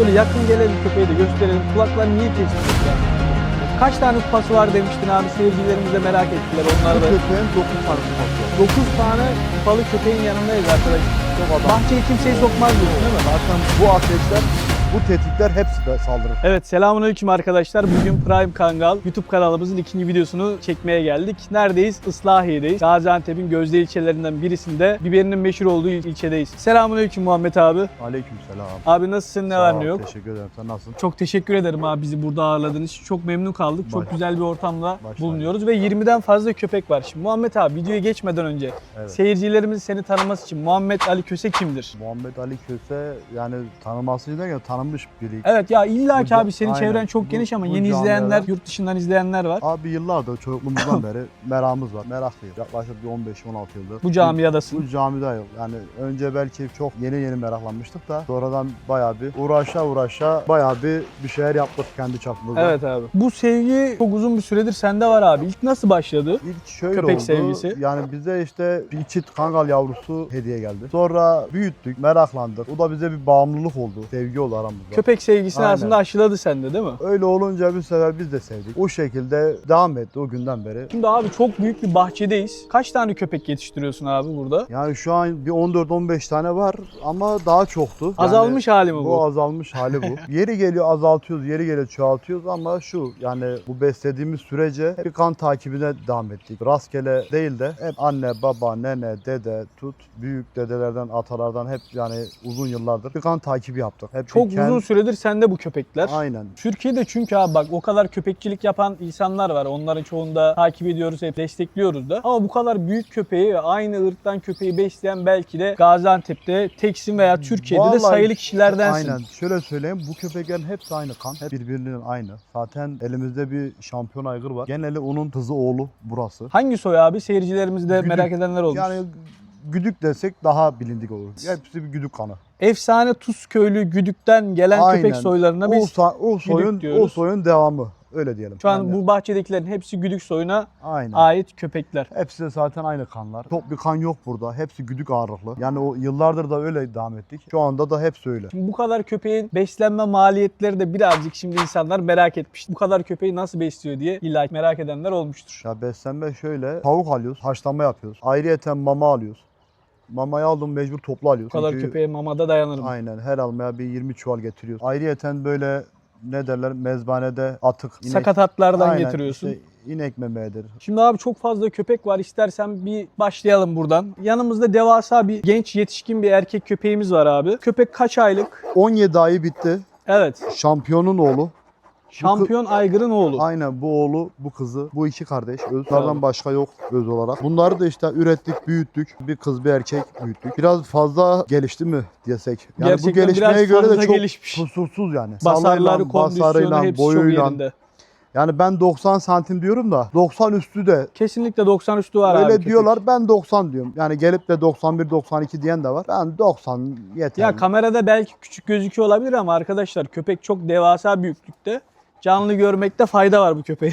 Şöyle yakın gelelim, köpeği de gösterelim. Kulaklarını niye kesmiştik ya? Kaç tane kupası var demiştin abi, seyircilerimiz de merak ettiler. Onlar da. Köpeğin 9 tane kupası var. 9 tane kupalı köpeğin yanındayız arkadaşlar. Bahçeye kimseyi sokmaz diyorsun değil mi? Zaten bu ateşler, bu tetikler hepsi de saldırır. Evet, selamünaleyküm arkadaşlar. Bugün Prime Kangal YouTube kanalımızın ikinci videosunu çekmeye geldik. Neredeyiz? Islahiye'deyiz. Gaziantep'in gözde ilçelerinden birisinde, biberinin meşhur olduğu ilçedeyiz. Selamünaleyküm Muhammed abi. Aleykümselam. Abi nasılsın? Ne var ne yok? Teşekkür ederim. Sen nasılsın? Çok teşekkür ederim abi, bizi burada ağırladığınız için. Çok memnun kaldık. Çok güzel bir ortamda Başla. bulunuyoruz ve 20'den fazla köpek var. Şimdi Muhammed abi, videoya geçmeden önce seyircilerimiz seni tanıması için Muhammed Ali Köse kimdir? Muhammed Ali Köse, yani tanıması derken tanınmış biri. Evet ya, illa ki Bu- abi senin aynen. çevren çok geniş ama Bu yeni camiada- izleyenler, yurt dışından izleyenler var. Abi yıllardır çocukluğumuzdan beri merakımız var. Meraklıyız. Yaklaşık bir 15-16 yıldır. Bu camiadasın. Bu camidayım. Yani önce belki çok yeni meraklanmıştık da sonradan bayağı bir uğraşa bayağı bir şeyler yaptık kendi çapımızda. Evet abi. Bu sevgi çok uzun bir süredir sende var abi. İlk nasıl başladı? İlk şöyle Köpek oldu. sevgisi. Yani bize işte bir çift kangal yavrusu hediye geldi. Sonra büyüttük, meraklandık. O da bize bir bağımlılık oldu. Sevgi oldu aramızda. Köpek sevgisini Aynen. aslında aşıladı sende değil mi? Öyle olunca bir sefer biz de sevdik. O şekilde devam etti o günden beri. Şimdi abi çok büyük bir bahçedeyiz. Kaç tane köpek yetiştiriyorsun abi burada? Yani şu an bir 14-15 tane var ama daha çoktu. Yani Azalmış hali mi bu? Bu azalmış hali bu. Yeri geliyor azaltıyoruz, yeri geliyor çoğaltıyoruz ama şu, yani bu beslediğimiz sürece hep bir kan takibine devam ettik. Rastgele değil de hep anne, baba, nene, dede, büyük dedelerden, atalardan hep yani uzun yıllardır bir kan takibi yaptık. Hep Çok uzun süredir sende bu köpekler. Aynen. Türkiye'de çünkü abi bak, o kadar köpekçilik yapan insanlar var. Onların çoğunu da takip ediyoruz, hep destekliyoruz da. Ama bu kadar büyük köpeği ve aynı ırktan köpeği besleyen belki de Gaziantep'te teksin veya Türkiye'de de Vallahi sayılı kişilerdensin. Aynen. Şöyle söyleyeyim, bu köpeklerin hepsi aynı kan. Hep birbirinin aynı. Zaten elimizde bir şampiyon aygır var. Geneli onun kızı oğlu burası. Hangi soy abi? Seyircilerimiz de Güdük. merak edenler olmuş. Yani güdük desek daha bilindik olur. Hepsi bir güdük kanı. Efsane Tuzköylü Güdük'ten gelen Aynen. köpek soylarına biz o soyun devamı. Öyle diyelim. şu an Yani bu bahçedekilerin hepsi Güdük soyuna aynen. ait köpekler. Hepsi de zaten aynı kanlar. Çok bir kan yok burada. Hepsi güdük ağırlıklı. Yani o yıllardır da öyle devam ettik. Şu anda da hepsi öyle. Şimdi bu kadar köpeğin beslenme maliyetleri de birazcık şimdi insanlar merak etmiş. Bu kadar köpeği nasıl besliyor diye illa merak edenler olmuştur. Ya beslenme şöyle. Tavuk alıyoruz. Haşlama yapıyoruz. Ayrıyeten mama alıyoruz. Mamayı aldım, mecbur toplu alıyoruz. Bu kadar Çünkü köpeğe mamada dayanırım. aynen, her almaya bir 20 çuval getiriyoruz. Ayrıyeten böyle ne derler, mezbanede atık. Sakatatlardan Aynen, getiriyorsun. işte inek memeğidir. Şimdi abi çok fazla köpek var. İstersen bir başlayalım buradan. Yanımızda devasa bir genç yetişkin bir erkek köpeğimiz var abi. Köpek kaç aylık? 17 ayı bitti. Evet. Şampiyonun oğlu. Şampiyon aygırın oğlu. Aynen, bu oğlu, bu kızı, bu iki kardeş. Özlerden başka yok öz olarak. Bunları da işte ürettik, büyüttük. Bir kız bir erkek büyüttük. Biraz fazla gelişti mi diyesek. Yani Gerçekten bu gelişmeye biraz göre de fazla çok gelişmiş. kusursuz yani. Basarları, Sallayla, kondisyonu basarıyla, hepsi çok boyuyla. yerinde. Yani ben 90 santim diyorum da 90 üstü de Kesinlikle 90 üstü var abi. öyle köpek. diyorlar, ben 90 diyorum. Yani gelip de 91-92 diyen de var. Ben 90 yeter. Ya kamerada belki küçük gözüküyor olabilir ama arkadaşlar köpek çok devasa büyüklükte. Canlı görmekte fayda var bu köpeği.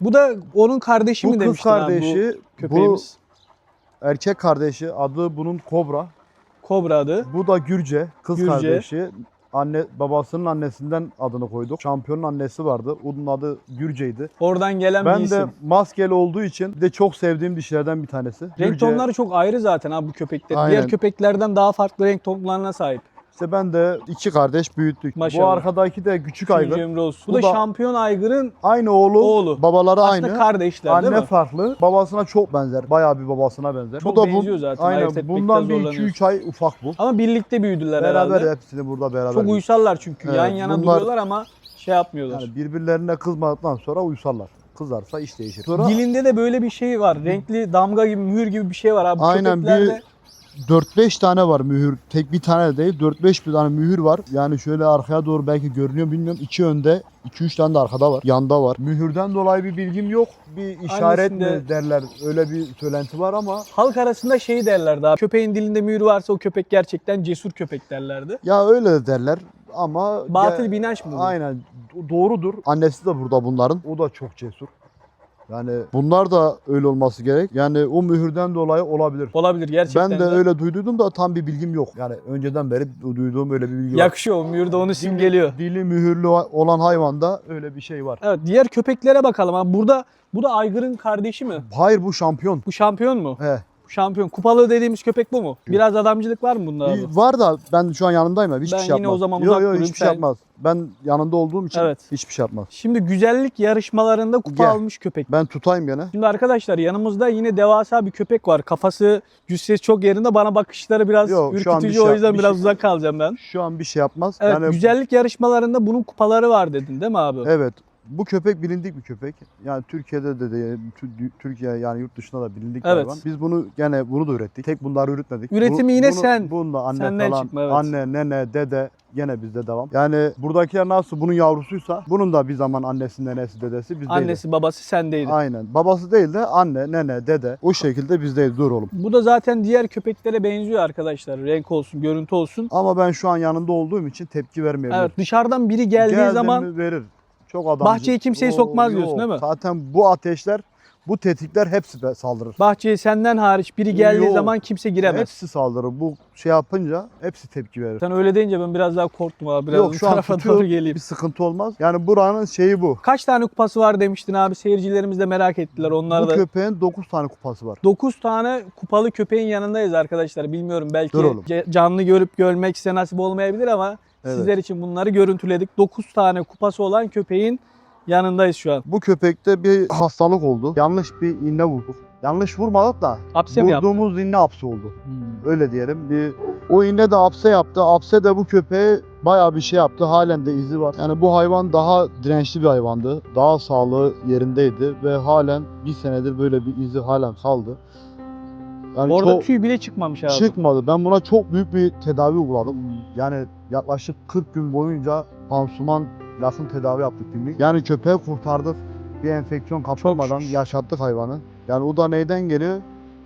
Bu da onun kardeşi bu mi kız demiştin abi kardeşi, bu köpeğimiz? bu erkek kardeşi, adı bunun Kobra. Kobra adı. Bu da Gürce, kız Gürce. kardeşi. Babasının annesinden adını koyduk. Şampiyonun annesi vardı. Onun adı Gürce'ydi. Oradan gelen bir Ben de isim. maskeli olduğu için bir de çok sevdiğim dişlerden bir tanesi. Renk tonları çok ayrı zaten abi bu köpekler. Aynen. Diğer köpeklerden daha farklı renk tonlarına sahip. İşte ben de iki kardeş büyüttük. Maşallah. Bu arkadaki de küçük aygır. Ömrü olsun. Bu Bu da da şampiyon aygırın aynı oğlu, oğlu. babaları aslında aynı. kardeşler değil Anne mi? farklı. Babasına çok benzer. Bayağı bir babasına benzer. Çok bu da benziyor zaten, ayırt Aynen. etmekte Bundan bir zorlanıyorsun. 2-3 ay ufak bu. Ama birlikte büyüdüler Beraber herhalde. hepsini burada beraber. Çok uysallar çünkü. Evet, Yan yana bunlar- duruyorlar ama şey yapmıyorlar. Yani birbirlerine kızmadıktan sonra uysallar. Kızarsa iş değişir. Sonra Dilinde de böyle bir şey var. Renkli damga gibi, mühür gibi bir şey var abi. aynen, Köpeklerde 4-5 tane var mühür. Tek bir tane de değil. 4-5 bir tane mühür var. Yani şöyle arkaya doğru belki görünüyor bilmiyorum. 2 önde, 2-3 tane de arkada var. Yanda var. Mühürden dolayı bir bilgim yok. Bir işaret Annesinde- mi derler. Öyle bir söylenti var ama halk arasında şey derlerdi abi. Köpeğin dilinde mühür varsa o köpek gerçekten cesur köpek derlerdi. ya öyle de derler ama Batıl bir inanç mı bu? aynen doğrudur. Annesi de burada bunların. O da çok cesur. Yani bunlar da öyle olması gerek. Yani o mühürden dolayı olabilir. Olabilir gerçekten Ben de öyle duyduydum da tam bir bilgim yok. Yani önceden beri duyduğum öyle bir bilgi var. yakışıyor. O mühür de onu simgeliyor. Dili mühürlü olan hayvanda öyle bir şey var. Evet, diğer köpeklere bakalım. Ha, bu da aygırın kardeşi mi? Hayır, bu şampiyon. Bu şampiyon mu? He. Bu şampiyon. Kupalı dediğimiz köpek bu mu? Biraz adamcılık var mı bunda abi? Var da ben şu an yanındayım ya. Hiçbir Ben şey yine yapmaz. o zaman Yok uzak yok, durayım, hiçbir şey sen- yapmaz. Ben yanında olduğum için Evet. hiçbir şey yapmaz. Şimdi güzellik yarışmalarında kupa Gel. almış köpek. Ben tutayım gene. Şimdi arkadaşlar yanımızda yine devasa bir köpek var. Kafası, cüssesi çok yerinde. Bana bakışları biraz Yok, şu an bir ürkütücü. şey- O yüzden bir biraz şey- uzak kalacağım ben. Şu an bir şey yapmaz. Evet, Yani güzellik yarışmalarında bunun kupaları var dedin değil mi abi? evet. Bu köpek bilindik bir köpek. Yani Türkiye'de de Türkiye yani yurt dışında da bilindik bir Evet. hayvan. Biz bunu da ürettik. Tek bunları üretmedik. Üretimi yine sen. Bununla anne Senden falan, çıkma, evet. anne, nene, dede gene bizde devam. Yani buradakiler nasıl bunun yavrusuysa bunun da bir zaman annesi, nenesi, dedesi bizdeydi. Annesi babası sendeydi. Aynen. Babası değil de anne, nene, dede o şekilde bizdeydi. Dur oğlum. Bu da zaten diğer köpeklere benziyor arkadaşlar. Renk olsun, görüntü olsun. Ama ben şu an yanında olduğum için tepki vermeyebilir. Evet, dışarıdan biri geldiği Geldi zaman mi verir. Çok adamcı. bahçeye kimseyi sokmaz diyorsun, yok. değil mi? Zaten bu ateşler, bu tetikler hepsi de saldırır. bahçeye senden hariç biri geldiği Yok. zaman kimse giremez. Hepsi saldırır. Bu şey yapınca hepsi tepki verir. Sen öyle deyince ben biraz daha korktum abi. Biraz Yok, bu şu an tarafa tutuyor, doğru geleyim. bir sıkıntı olmaz. Yani buranın şeyi bu. Kaç tane kupası var demiştin abi. Seyircilerimiz de merak ettiler. Onlar Bu da köpeğin 9 tane kupası var. 9 tane kupalı köpeğin yanındayız arkadaşlar. Bilmiyorum, belki Dur oğlum. canlı görüp görmek size nasip olmayabilir ama Evet. sizler için bunları görüntüledik. 9 tane kupası olan köpeğin yanındayız şu an. Bu köpekte bir hastalık oldu. Yanlış bir iğne vurduk. Yanlış vurmadık da Hapse mi yaptın? vurduğumuz iğne hapse oldu. Öyle diyelim. O iğne de hapse yaptı. Hapse de bu köpeğe bayağı bir şey yaptı. Halen de izi var. Yani bu hayvan daha dirençli bir hayvandı. Daha sağlığı yerindeydi ve halen bir senedir böyle bir izi halen kaldı. Yani Orada çok tüy bile çıkmamış abi. çıkmadı. Ben buna çok büyük bir tedavi uyguladım. Yani yaklaşık 40 gün boyunca pansuman lafın tedavi yaptık günlük. Yani köpeği kurtardık. Bir enfeksiyon kapılmadan şükür. yaşattık hayvanı. Yani o da neyden geliyor?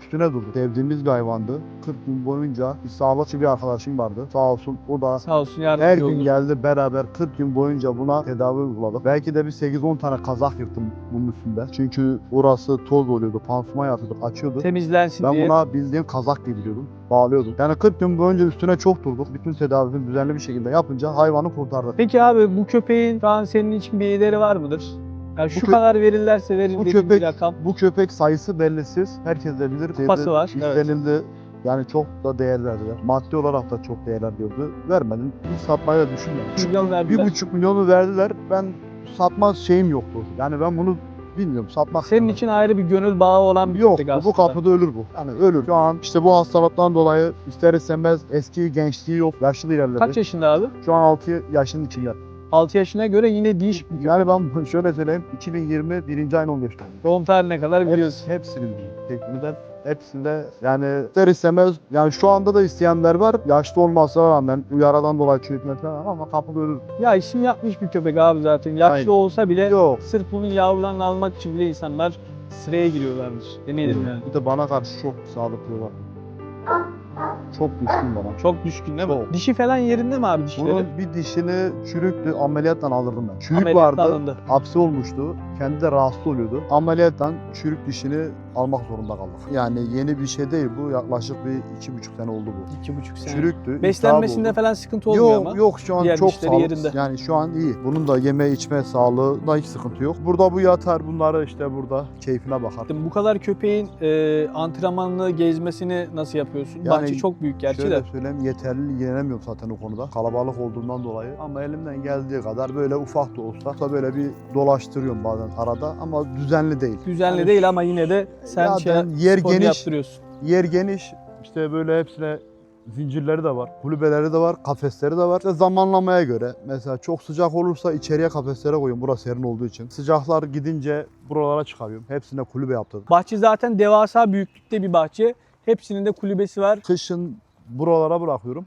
Üstüne durdu. Sevdiğimiz bir hayvandı. 40 gün boyunca bir sağlıkçı bir arkadaşım vardı. Sağ olsun o da Sağ olsun her yardımcı gün oldu. geldi beraber 40 gün boyunca buna tedavi uyguladık. Belki de bir 8-10 tane kazak yırttım bunun üstünde. Çünkü orası toz oluyordu. Pansuman yapıyorduk, açıyorduk. Temizlensin Ben diye. buna bildiğim kazak giydiriyordum. Bağlıyordum. Yani 40 gün boyunca üstüne çok durduk. Bütün tedavisini düzenli bir şekilde yapınca hayvanı kurtardık. Peki abi, bu köpeğin şu an senin için bir ederi var mıdır? Yani şu kö- kadar verirlerse verin bu dediğin bir köpek rakam. bu köpek sayısı bellisiz. Herkes de bilir. Kupası var, evet. İstenildi. Yani çok da değer verdiler. Maddi olarak da çok değerler gördü. Vermedim. Hiç satmayı da düşünmedim. 1 milyon verdiler. 1,5 milyonu verdiler. Ben satma şeyim yoktu. Yani ben bunu bilmiyorum. Satmak Senin için ayrı bir gönül bağı olan bir yok. köpek aslında. Bu kapıda ölür bu. Yani ölür. Şu an işte bu hastalıktan dolayı ister istemez eski gençliği yok. Yaşlı ilerledi. Kaç yaşında abi? Şu an 6 yaşının içinde. 6 yaşına göre yine değişik bir köpek. Yani ben şöyle söyleyeyim. 2020 1. ayın 15'te. Doğum tarihine kadar biliyorsun. Hepsini biliyorum. Tekniden hepsinde yani ister istemez yani şu anda da isteyenler var. Yaşlı olmasına rağmen bu yaradan dolayı çürütme falan ama kapıda ölür. Ya işini yapmış bir köpek abi zaten. Yaşlı Aynen. olsa bile Yok. sırf bunun yavrularını almak için bile insanlar sıraya giriyorlarmış. Deneyelim yani. Bir de bana karşı çok sağlıklı var. Çok düşkün bana. Çok düşkün değil mi? Çok. Dişi falan yerinde mi abi dişleri? Bunun bir dişini çürüktü, ameliyattan alırdım ben. Çürük Ameliyatla vardı, alındı. hapsi olmuştu. Kendi de rahatsız oluyordu. Ameliyattan çürük dişini almak zorunda kaldık. Yani yeni bir şey değil bu. Yaklaşık bir 2,5 sene oldu bu. 2,5 sene. Çürüktü. Beslenmesinde iltihap oldu. falan sıkıntı olmuyor Yok ama. yok şu an Diğer çok dişleri sağlıklı. yerinde. Yani şu an iyi. Bunun da yeme içme sağlığında hiç sıkıntı yok. Burada bu yatar, bunları işte burada keyfine bakar. Bu kadar köpeğin antrenmanını, gezmesini nasıl yapıyorsun? Yani Bahçe çok büyük gerçi Şöyle de. söyleyeyim, yeterli ilgilenemiyorum zaten o konuda. Kalabalık olduğundan dolayı. Ama elimden geldiği kadar böyle ufak da olsa böyle bir dolaştırıyorum bazen arada ama düzenli değil. Düzenli Yani değil ama yine de sen zaten yer sporunu geniş. yaptırıyorsun. Yer geniş. İşte böyle hepsine zincirleri de var, kulübeleri de var, kafesleri de var. İşte zamanlamaya göre mesela çok sıcak olursa içeriye kafeslere koyuyorum burası serin olduğu için. Sıcaklar gidince buralara çıkarıyorum. Hepsine kulübe yaptırdım. Bahçe zaten devasa büyüklükte bir bahçe. Hepsinin de kulübesi var. Kışın buralara bırakıyorum.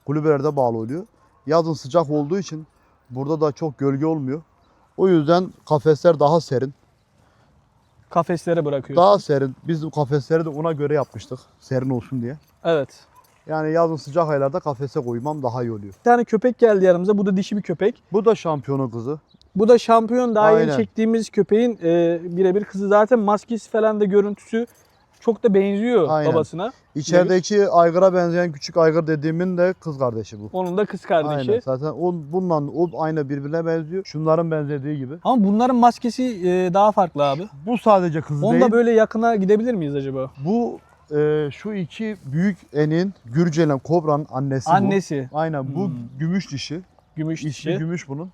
Kulübelerde bağlı oluyor. Yazın sıcak olduğu için burada da çok gölge olmuyor. O yüzden kafesler daha serin. Kafeslere bırakıyorsun. Daha serin. Biz bu kafesleri de ona göre yapmıştık. Serin olsun diye. Evet. Yani yazın sıcak aylarda kafese koymam daha iyi oluyor. Bir tane köpek geldi yanımıza. Bu da dişi bir köpek. Bu da şampiyonun kızı. Bu da şampiyon, daha yeni Aynen. çektiğimiz köpeğin birebir kızı. Zaten maskesi falan da görüntüsü çok da benziyor Aynen. babasına. İçerideki aygıra benzeyen küçük aygır dediğimin de kız kardeşi bu. Onun da kız kardeşi. Aynen. Zaten bununla aynı birbirine benziyor. Şunların benzediği gibi. Ama bunların maskesi daha farklı abi. Bu sadece kızı Onda değil. böyle yakına gidebilir miyiz acaba? Bu şu iki büyük enin Gürcelen Kobra'nın annesi bu. Annesi. Aynen bu Hmm. gümüş dişi. Gümüş İsmi dişi. gümüş bunun.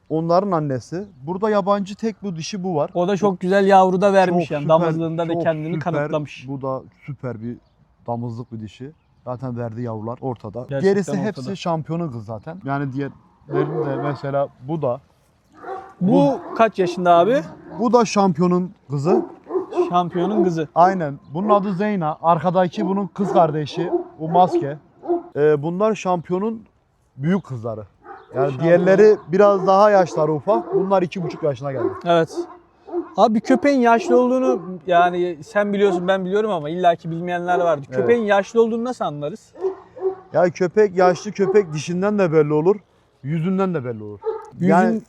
Onların annesi. Burada yabancı tek bu dişi bu var. O da çok güzel yavru da vermiş Çok yani. süper, Damızlığında da çok kendini süper. kanıtlamış. Bu da süper bir damızlık bir dişi. Zaten verdiği yavrular ortada. Gerçekten Gerisi ortada. hepsi şampiyonun kız zaten. Yani diğerlerini de mesela bu da. Bu kaç yaşında abi? Bu da şampiyonun kızı. Şampiyonun kızı. Aynen. Bunun adı Zeyna. Arkadaki bunun kız kardeşi. Bu Maske. Bunlar şampiyonun büyük kızları. Yani Şampiyon. diğerleri biraz daha yaşları ufak. Bunlar 2,5 yaşına geldi. Evet. Abi köpeğin yaşlı olduğunu yani sen biliyorsun ben biliyorum ama illaki bilmeyenler vardır. Evet. Köpeğin yaşlı olduğunu nasıl anlarız? Ya köpek, yaşlı köpek dişinden de belli olur. Yüzünden de belli olur. Yani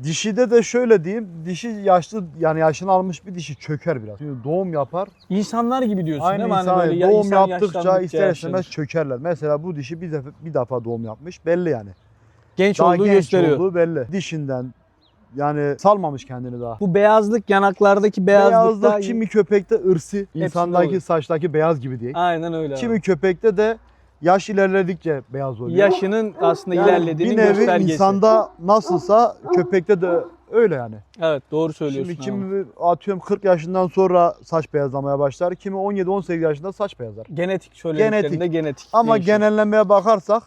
dişide de şöyle diyeyim. Dişi yaşlı, yani yaşını almış bir dişi çöker biraz. Çünkü doğum yapar. İnsanlar gibi diyorsun Aynı değil mi? insan, Hani böyle doğum insan yaptıkça yaşlandıkça ister yaşlanır. istemez çökerler. Mesela bu dişi bir defa doğum yapmış. Belli yani. Genç Daha olduğu genç gösteriyor. olduğu belli. Dişinden yani salmamış kendini daha. Bu beyazlık, yanaklardaki beyazlık da Beyazlık kimi köpekte ırsi, insandaki oluyor. saçtaki beyaz gibi diye. aynen öyle. abi. Kimi köpekte de yaş ilerledikçe beyaz oluyor. Yaşının aslında Yani ilerlediğinin bir nevi göstergesi. insanda nasılsa köpekte de öyle yani. Evet doğru söylüyorsun. Şimdi abi. kimi atıyorum 40 yaşından sonra saç beyazlamaya başlar. Kimi 17-18 yaşında saç beyazlar. Genetik söylediklerinde genetik. Ama değişiyor. genellemeye bakarsak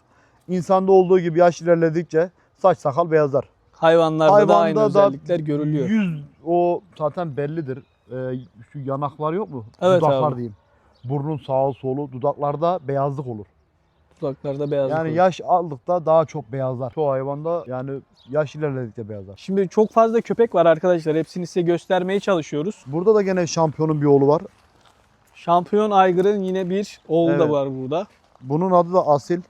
insanda olduğu gibi yaş ilerledikçe saç sakal beyazlar. Hayvanlarda da aynı Hayvanda da özellikler görülüyor. Yüz o zaten bellidir. Şu yanaklar yok mu? Evet Dudaklar abi. diyeyim. Burnun sağı solu dudaklarda beyazlık olur. Dudaklarda beyazlık Yani olur. yaş aldıkça daha çok beyazlar. Çoğu hayvanda yani yaş ilerledikçe beyazlar. Şimdi çok fazla köpek var arkadaşlar. Hepsini size göstermeye çalışıyoruz. Burada da gene şampiyonun bir oğlu var. Şampiyon aygırın yine bir oğlu da Evet. var burada. Bunun adı da Asil.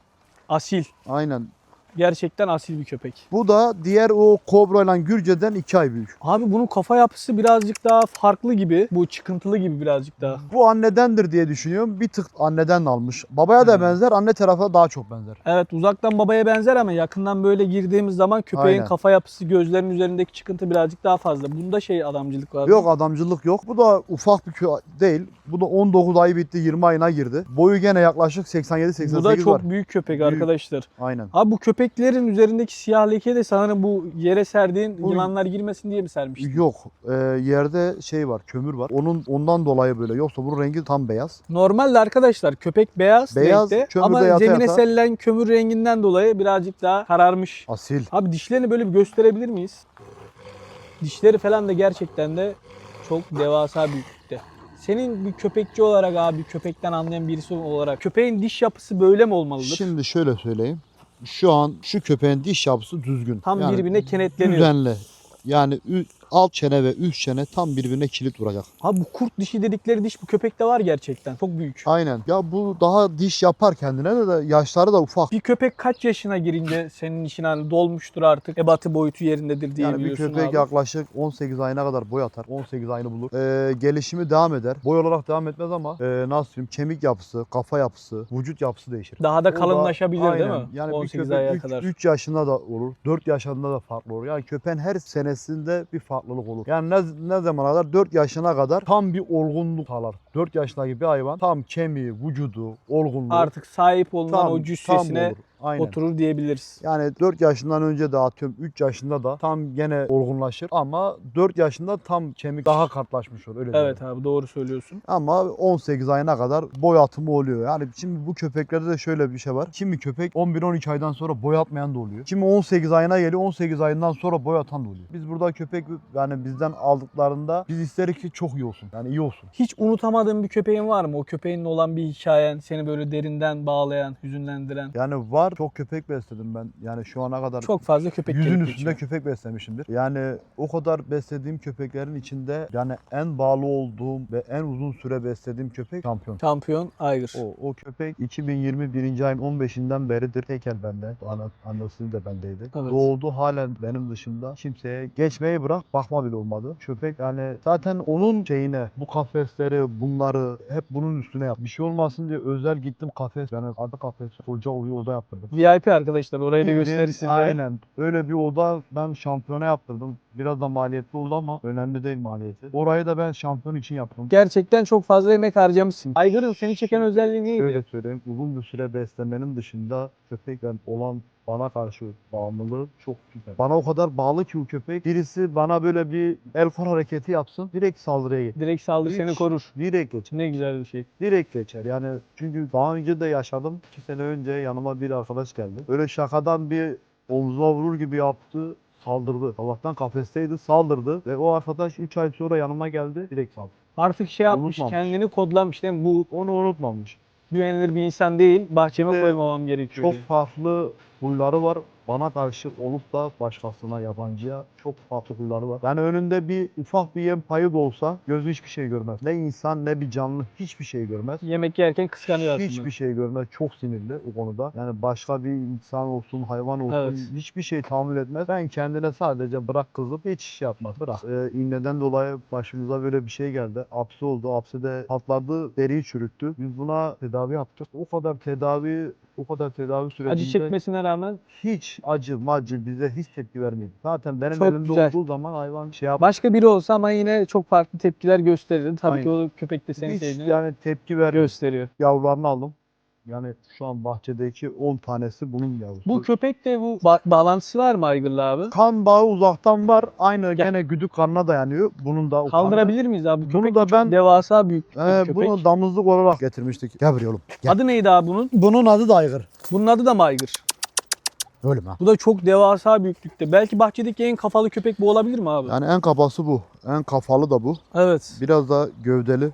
Asil. Aynen. Gerçekten asil bir köpek. Bu da diğer o Kobra ile Gürce'den 2 ay büyük. Abi bunun kafa yapısı birazcık daha farklı gibi. Bu çıkıntılı gibi birazcık daha. Bu annedendir diye düşünüyorum. Bir tık anneden almış. Babaya da benzer, anne tarafına daha çok benzer. Evet uzaktan babaya benzer ama yakından böyle girdiğimiz zaman köpeğin Aynen. kafa yapısı, gözlerinin üzerindeki çıkıntı birazcık daha fazla. Bunda adamcılık var. Yok adamcılık yok. Bu da ufak bir değil. Bu da 19 ayı bitti, 20 ayına girdi. Boyu gene yaklaşık 87-88 Bu da çok var. büyük köpek Büyük. arkadaşlar. Aynen. Abi bu köpeklerin üzerindeki siyah leke de sanırım bu yere serdiğin Bu- yılanlar girmesin diye mi sermiştin? Yok. Yerde şey var, kömür var. Ondan dolayı böyle. Yoksa bunun rengi tam beyaz. Normalde arkadaşlar köpek beyaz Beyaz, renkte kömürde ama yata zemine yata. serilen kömür renginden dolayı birazcık daha kararmış. Asil. Abi dişlerini böyle bir gösterebilir miyiz? Dişleri falan da gerçekten de çok devasa büyüklükte. Senin bir köpekçi olarak abi köpekten anlayan birisi olarak köpeğin diş yapısı böyle mi olmalıdır? Şimdi şöyle söyleyeyim. Şu an şu köpeğin diş yapısı düzgün. Tam Yani birbirine kenetleniyor. düzenli. Yani alt çene ve üst çene tam birbirine kilit vuracak. Abi bu kurt dişi dedikleri diş bu köpekte var gerçekten. Çok büyük. Aynen. Ya bu daha diş yapar kendine de yaşları da ufak. Bir köpek kaç yaşına girince senin işin hani dolmuştur artık. Ebatı boyutu yerindedir Yani bir diyebiliyorsun köpek abi. yaklaşık 18 ayına kadar boy atar. 18 ayını bulur. Gelişimi devam eder. Boy olarak devam etmez ama nasıl diyeyim kemik yapısı, kafa yapısı, vücut yapısı değişir. Daha da O da- kalınlaşabilir değil aynen. mi? Yani 18 bir aya köpek kadar. 3 yaşında da olur, 4 yaşında da farklı olur. Yani köpeğin her senesinde bir farklılık olur. Yani ne zamana kadar? 4 yaşına kadar tam bir olgunluk sağlar. 4 yaşındaki bir hayvan tam kemiği, vücudu, olgunluğu Artık sahip olunan tam, o tam cüssesine olur. Aynen. oturur diyebiliriz. Yani 4 yaşından önce de atıyorum 3 yaşında da tam gene olgunlaşır ama 4 yaşında tam kemik daha kartlaşmış olur öyle Evet diyelim. abi doğru söylüyorsun. Ama 18 ayına kadar boy atımı oluyor. Yani şimdi bu köpeklerde de şöyle bir şey var. Kimi köpek 11-12 aydan sonra boy atmayan da oluyor. Kimi 18 ayına geliyor 18 ayından sonra boy atan da oluyor. Biz burada köpek yani bizden aldıklarında biz isteriz ki çok iyi olsun. Yani iyi olsun. Hiç unutamadığın unutamadığın bir köpeğin var mı? O köpeğinle olan bir hikayen seni böyle derinden bağlayan, hüzünlendiren. Yani var, çok köpek besledim ben. Yani şu ana kadar Çok fazla köpek yüzün gelip üstünde geçiyor. köpek beslemişimdir. Yani o kadar beslediğim köpeklerin içinde yani en bağlı olduğum ve en uzun süre beslediğim köpek Şampiyon. Şampiyon Aygır. O köpek 2021. ayın 15'inden beridir tekel bende. Annesi de bendeydi. Evet. Doğdu, halen benim dışında. Kimseye geçmeyi bırak, bakma bile olmadı. Köpek yani zaten onun şeyine, bu kafesleri, bunları hep bunun üstüne yap. Bir şey olmasın diye özel gittim kafes. Yani adı kafes. Koca oluyor, oda yaptırdım. VIP arkadaşlar, orayı da Bildiğin, gösterirsin. aynen. Öyle bir oda ben şampiyona yaptırdım. Biraz da maliyetli oldu ama önemli değil maliyeti. Orayı da ben şampiyon için yaptım. Gerçekten çok fazla emek harcamışsın. Aygır'ın seni çeken özelliği neydi? Öyle söyleyeyim, uzun bir süre beslemenin dışında köpekle olan bana karşı bağımlılığı çok güzel. Bana o kadar bağlı ki o köpek. Birisi bana böyle bir el kol hareketi yapsın, direkt saldırıya geçer. Direkt saldırı seni Hiç. korur. Direkt geçer. Ne güzel bir şey. Direkt geçer. Yani çünkü daha önce de yaşadım. 2 sene önce yanıma bir arkadaş geldi. Öyle şakadan bir omzuma vurur gibi yaptı. Saldırdı. Allah'tan kafesteydi, saldırdı. Ve o arkadaş 3 ay sonra yanıma geldi. Direkt saldırdı. Artık şey yapmış, Unutmamış. kendini kodlamış değil mi? Bu Onu unutmamış. güvenilir bir insan değil, bahçeme Ve koymamam gerekiyor Çok diye. farklı huyları var. Bana karşı olup da başkasına, yabancıya çok farklı huyları var. Yani önünde bir ufak bir yem payı da olsa gözü hiçbir şey görmez. Ne insan ne bir canlı hiçbir şey görmez. Yemek yerken kıskanıyor aslında. Hiçbir şey görmez. Çok sinirli o konuda. Yani başka bir insan olsun, hayvan olsun Evet. hiçbir şey tahammül etmez. Ben kendine sadece bırak kızım, hiç iş yapmaz. Bırak. İğneden dolayı başımıza böyle bir şey geldi. Apse oldu. Apsede patladı, deriyi çürüttü. Biz buna tedavi yaptık. O kadar tedavi sürecinde Acı çekmesine rağmen. hiç acı macı bize hiç tepki vermedi. Zaten benim Çok elimde güzel. olduğu zaman hayvan şey yaptı. Başka biri olsa ama yine çok farklı tepkiler gösterirdi. Tabii ki Aynen. o köpek de seni Hiç sevdiğini yani tepki vermedi. gösteriyor. Yavrularını aldım. Yani şu an bahçedeki 10 tanesi bunun yavrusu. Bu köpekle bu bağlantısı var mı Aygır'la abi? Kan bağı uzaktan var. Aynı gene güdük kanına dayanıyor. Bunun da o Kaldırabilir miyiz abi? Bu Bunu köpek da çok ben- devasa büyük bir köpek. bunu damızlık olarak getirmiştik. Gel buraya oğlum. Gel. Adı neydi abi bunun? Bunun adı da Aygır. Bunun adı da mı Aygır? Öyle mi? Bu da çok devasa büyüklükte. Belki bahçedeki en kafalı köpek bu olabilir mi abi? Yani en kafası bu. En kafalı da bu. Evet. Biraz da gövdeli.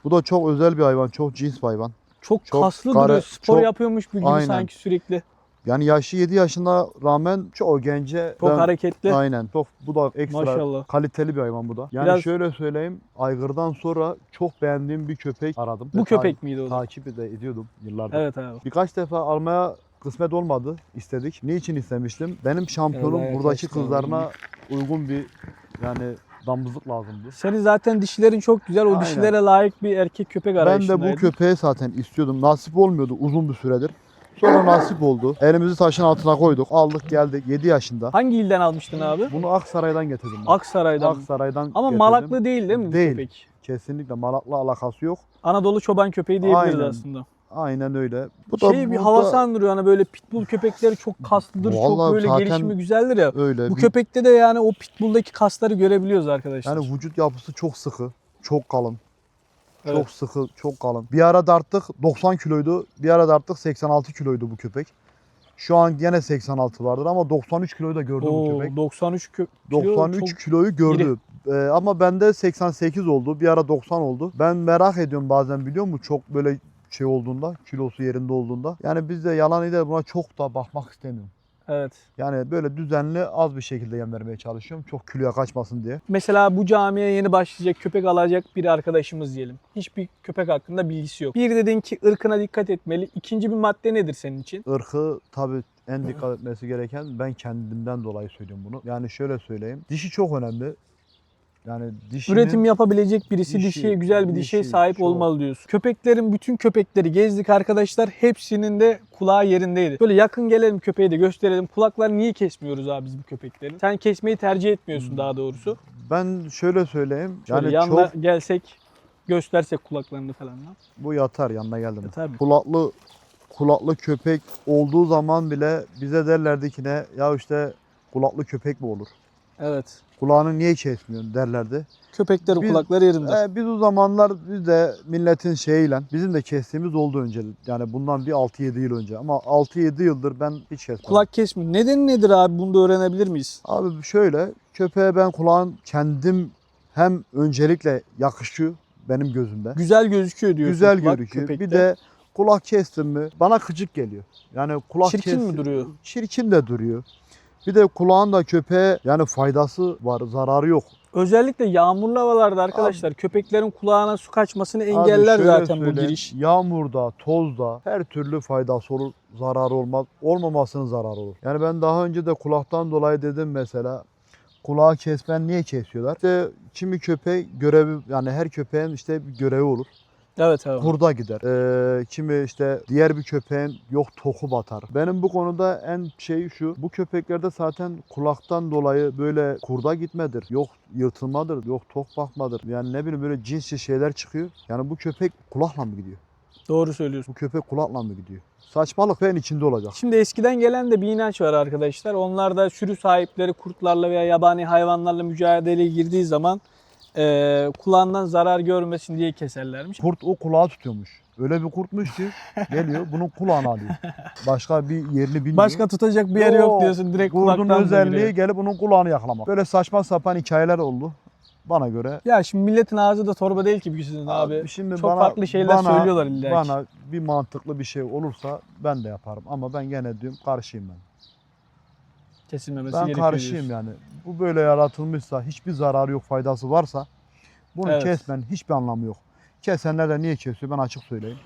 Bu da çok özel bir hayvan. Çok cins bir hayvan. Çok Çok kaslı kare- duruyor. Spor çok- yapıyormuş gibi Aynen. sanki sürekli. Yani yaşı 7 yaşına rağmen çok gence. Çok hareketli. Aynen. Çok, bu da ekstra Maşallah. kaliteli bir hayvan bu da. Yani Biraz- şöyle söyleyeyim. Aygır'dan sonra çok beğendiğim bir köpek aradım. Bu Ve köpek miydi o da? takip de ediyordum yıllardır. Evet abi. Birkaç defa almaya kısmet olmadı. İstedik. Niçin istemiştim? Benim şampiyonum Evet, buradaki yaklaşık kızlarına uygun bir yani damızlık lazımdı. Senin zaten dişlerin çok güzel. O Aynen. dişlere layık bir erkek köpek Ben de arayışındaydın. bu köpeği zaten istiyordum. Nasip olmuyordu uzun bir süredir. Sonra nasip oldu. Elimizi taşın altına koyduk. Aldık geldik 7 yaşında. Hangi ilden almıştın abi? Bunu Aksaray'dan getirdim ben. Aksaray'dan. Aksaray'dan Ama getirdim. Malaklı değil değil mi bu Değil. köpek? Kesinlikle Malak'la alakası yok. Anadolu çoban köpeği diyebiliriz Aynen. aslında. Aynen öyle. Bu Bir burada havası andırıyor hani böyle pitbull köpekleri çok kaslıdır, çok Vallahi böyle zaten gelişimi güzeldir ya. öyle. Bu köpekte de yani o pitbull'daki kasları görebiliyoruz arkadaşlar. Yani vücut yapısı çok sıkı, çok kalın. Evet. Çok sıkı, çok kalın. Bir ara darttık 90 kiloydu. Bir ara darttık 86 kiloydu bu köpek. Şu an gene 86 vardır ama 93 kiloyu da gördü bu Oo, köpek. 93 kilo 93 çok- kiloyu gördü. Ama bende 88 oldu. Bir ara 90 oldu. Ben merak ediyorum bazen biliyor musun? Çok böyle şey olduğunda, kilosu yerinde olduğunda. Yani biz de yalan değil buna çok da bakmak istemiyorum. Evet. Yani böyle düzenli az bir şekilde yem vermeye çalışıyorum. Çok kiloya kaçmasın diye. Mesela bu camiye yeni başlayacak köpek alacak bir arkadaşımız diyelim. Hiçbir köpek hakkında bilgisi yok. Bir dedin ki ırkına dikkat etmeli. İkinci bir madde nedir senin için? Irkı tabii en dikkat etmesi gereken, ben kendimden dolayı söylüyorum bunu. Yani şöyle söyleyeyim. Dişi çok önemli. Yani dişinin... Üretim yapabilecek birisi dişi, dişiye güzel bir dişiye dişi, sahip çok. olmalı diyorsun. Köpeklerin bütün köpekleri gezdik arkadaşlar. Hepsinin de kulağı yerindeydi. Böyle yakın gelelim köpeği de gösterelim. Kulaklarını niye kesmiyoruz abi biz bu köpeklerin? Sen kesmeyi tercih etmiyorsun daha doğrusu. Ben şöyle söyleyeyim. Şöyle Yani yanına çok gelsek göstersek kulaklarını falan. bu yatar yanına geldim. Tabii. Kulaklı köpek olduğu zaman bile bize derlerdi ki ne ya işte kulaklı köpek mi olur? Evet. Kulağını niye kesmiyorsun derlerdi. Köpeklerin Biz- kulakları yerinde. Biz o zamanlar biz de milletin şeyiyle bizim de kestiğimiz oldu önce. Yani bundan bir 6-7 yıl önce ama 6-7 yıldır ben hiç kesmedim. Kulak kesmiyor. Nedeni nedir abi? Bunu da öğrenebilir miyiz? Abi şöyle köpeğe ben kulağın kendim hem öncelikle yakışıyor benim gözümde. Güzel gözüküyor diyorsun. Güzel kulak gözüküyor. köpekte. Bir de kulak kestim mi bana gıcık geliyor. Yani kulak Çirkin mi duruyor? Çirkin de duruyor. Bir de kulağın da köpeğe yani faydası var, zararı yok. Özellikle yağmurlu havalarda arkadaşlar köpeklerin kulağına su kaçmasını Abi engeller şöyle zaten bu söyleyeyim, giriş. Yağmurda, tozda her türlü faydası olur, zararı olmaz. Olmamasının zararı olur. Yani ben daha önce de kulaktan dolayı dedim mesela. Kulağı kesmen niye kesiyorlar? İşte kimi köpek görevi, yani her köpeğin işte bir görevi olur. Evet abi. Kurda gider. Kimi işte diğer bir köpeğin yok toku batar. Benim bu konuda en şey şu. Bu köpeklerde zaten kulaktan dolayı böyle kurda gitmedir. Yok yırtılmadır. Yok tok bakmadır. Yani ne bileyim böyle cinsçi şeyler çıkıyor. Yani bu köpek kulakla mı gidiyor? Doğru söylüyorsun. Bu köpek kulakla mı gidiyor? Saçmalık ben içinde olacak. Şimdi eskiden gelen de bir inanç var arkadaşlar. Onlar da sürü sahipleri kurtlarla veya yabani hayvanlarla mücadeleye girdiği zaman kulağından zarar görmesin diye keserlermiş. Kurt o kulağı tutuyormuş. Öyle bir kurtmuş ki geliyor bunun kulağını alıyor. Başka bir yerini bilmiyor. Başka tutacak bir yer yok diyorsun. Direkt Kurdun kulaktan özelliği giriyor. gelip bunun kulağını yakalamak. Böyle saçma sapan hikayeler oldu bana göre. Ya şimdi milletin ağzı da torba değil ki sizin abi. Şimdi Çok farklı şeyler söylüyorlar illa ki. Bana bir mantıklı bir şey olursa ben de yaparım. Ama ben gene diyorum karşıyım ben. Kesilmemesi Ben gerekiyor karşıyım diyorsun. yani. Bu böyle yaratılmışsa, hiçbir zararı yok, faydası varsa bunu Evet. kesmenin hiçbir anlamı yok. Kesenler de niye kesiyor ben açık söyleyeyim.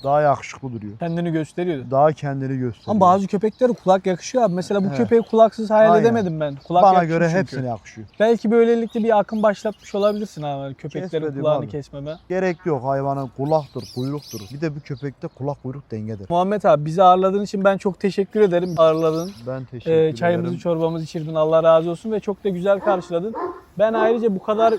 Daha yakışıklı duruyor. Kendini gösteriyor. Daha kendini gösteriyor. Ama bazı köpeklere kulak yakışıyor abi. Mesela bu Evet. köpeği kulaksız hayal Aynen. edemedim ben. Kulak Bana yakışıyor göre çünkü. hepsine yakışıyor. Belki böylelikle bir akım başlatmış olabilirsin abi. Köpeklerin Kesmedim kulağını abi. kesmeme. Gerek yok, hayvanın kulaktır, kuyruktur. Bir de bu köpekte kulak kuyruk dengedir. Muhammed abi bizi ağırladığın için ben çok teşekkür ederim. Ağırladın. Ben teşekkür Çayımızı ederim. çorbamızı içirdin. Allah razı olsun ve çok da güzel karşıladın. Ben ayrıca bu kadar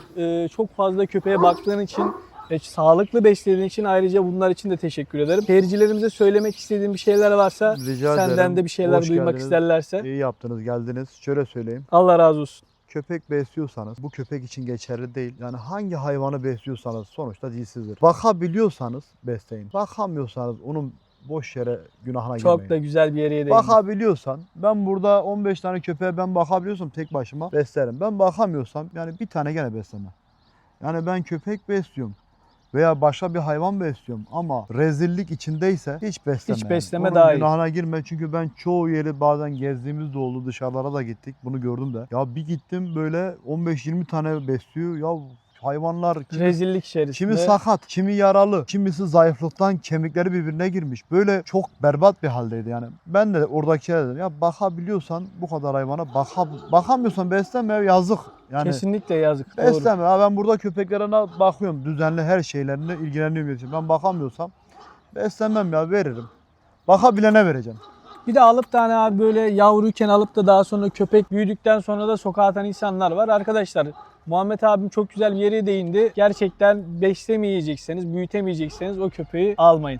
çok fazla köpeğe baktığın için ve sağlıklı beslediğin için ayrıca bunlar için de teşekkür ederim. Seyircilerimize söylemek istediğin bir şeyler varsa Rica senden ederim. de bir şeyler Hoş duymak geldiniz. isterlerse. İyi yaptınız, geldiniz. Şöyle söyleyeyim. Allah razı olsun. Köpek besliyorsanız bu köpek için geçerli değil. Yani hangi hayvanı besliyorsanız sonuçta dilsizdir. Bakabiliyorsanız besleyin. Bakamıyorsanız onun boş yere günahına girmeyin. Çok da güzel bir yere değindin. Bakabiliyorsan ben burada 15 tane köpeğe ben bakabiliyorsam tek başıma beslerim. Ben bakamıyorsam yani bir tane gene beslemem. Yani ben köpek besliyorum veya başka bir hayvan besliyorum ama rezillik içindeyse hiç besleme. Hiç yani. besleme Onun daha iyi. günahına girme çünkü ben çoğu yeri bazen gezdiğimiz de oldu, dışarılara da gittik, bunu gördüm de. Ya bir gittim böyle 15-20 tane besliyor ya hayvanlar. Rezillik içerisinde. Kimi sakat, kimi yaralı, kimisi zayıflıktan kemikleri birbirine girmiş. Böyle çok berbat bir haldeydi yani. Ben de oradakilere dedim ya bakabiliyorsan bu kadar hayvana bakamıyorsan besleme ya, yazık. Yani Kesinlikle yazık. Doğru. besleme. Ha, ben burada köpeklerine bakıyorum. Düzenli her şeylerine ilgileniyorum. için. Ben bakamıyorsam beslemem ya veririm. Bakabilene vereceğim. Bir de alıp da hani abi böyle yavruyken alıp da daha sonra köpek büyüdükten sonra da sokağa atan insanlar var. Arkadaşlar Muhammed abim çok güzel bir yere değindi. Gerçekten beslemeyecekseniz, büyütemeyecekseniz o köpeği almayın.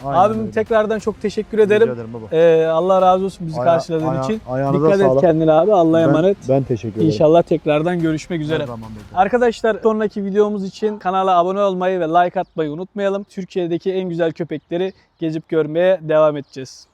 Aynen Abim öyle. tekrardan çok teşekkür Rica ederim. ederim baba. Allah razı olsun bizi karşıladığın için. Ayağınıza Dikkat et sağlık. kendine abi. Allah'a emanet. Ben teşekkür ederim. İnşallah tekrardan görüşmek üzere. Her zaman beklerim. Arkadaşlar sonraki videomuz için kanala abone olmayı ve like atmayı unutmayalım. Türkiye'deki en güzel köpekleri gezip görmeye devam edeceğiz.